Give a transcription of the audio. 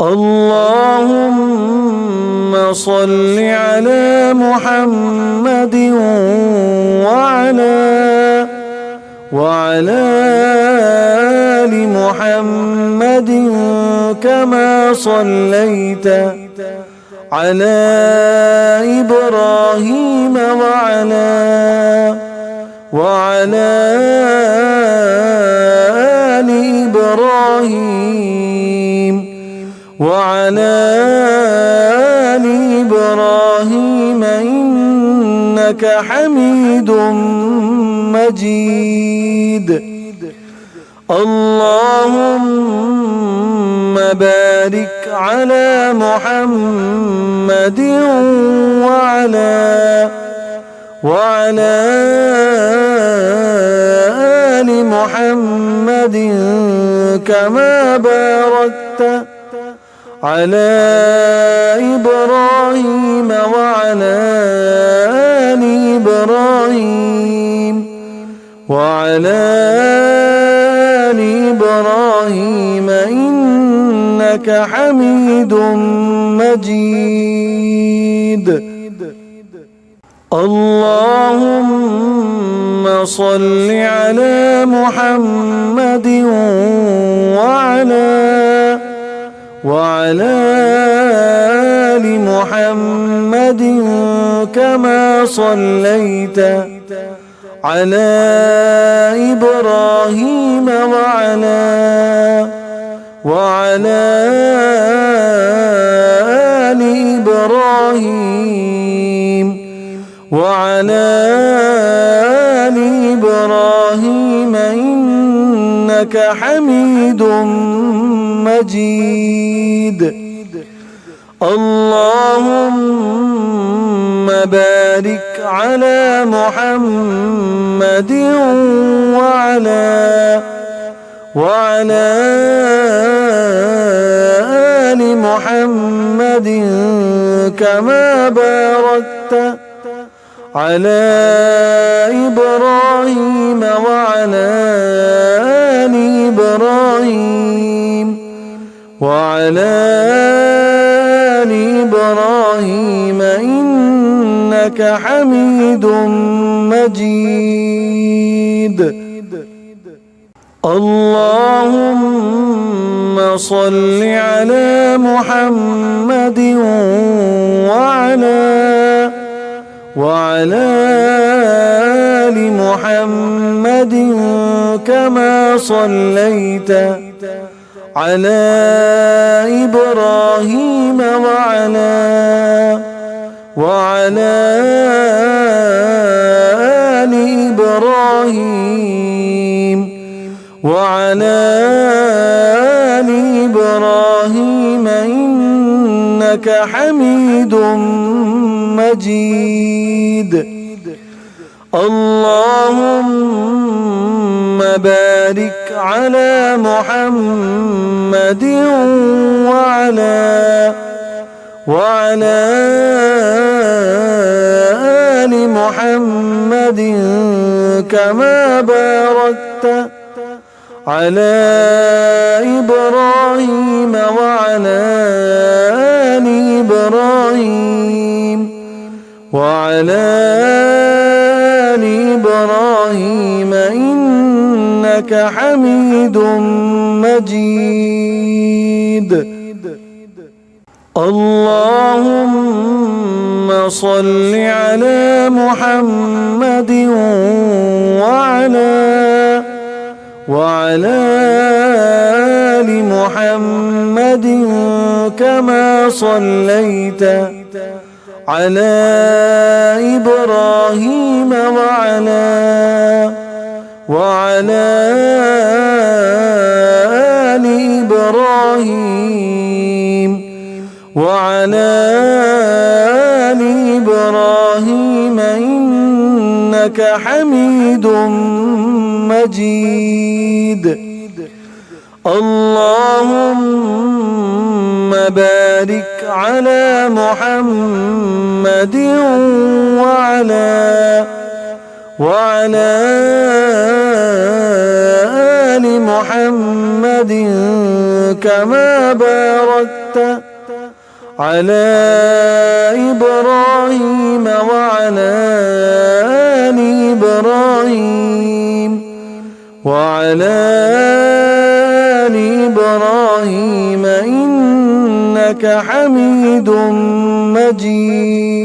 اللهم صل على محمد وعلى آل محمد كما صليت على إبراهيم وعلى آل إبراهيم وعلى آل إبراهيم إنك حميد مجيد. اللهم بارك على محمد وعلى آل محمد كما باركت على إبراهيم وعلى آل إبراهيم وعلى آل إبراهيم إنك حميد مجيد. اللهم صل على محمد وعلى آل محمد كما صليت على إبراهيم وعلى آل إبراهيم وعلى آل إبراهيم إنك حميد مجيد. اللهم بارك على محمد وعلى آل محمد كما باركت على إبراهيم وعلى آل إبراهيم وعلى آل إبراهيم إنك حميد مجيد. اللهم صل على محمد وعلى آل محمد كما صليت على إبراهيم وعلى آل إبراهيم وعلى آل إبراهيم إنك حميد مجيد. اللهم بارك على محمد وعلى آل محمد كما باركت على إبراهيم وعلى آل إبراهيم وعلى آل إبراهيم إنك حميد مجيد. اللهم صل على محمد وعلى آل محمد كما صليت على إبراهيم وعلى آل إبراهيم وعلى آل إبراهيم إنك حميد مجيد. اللهم بارك على محمد وعلى آل محمد كما باركت على إبراهيم وعلى آل إبراهيم إنك حميد مجيد.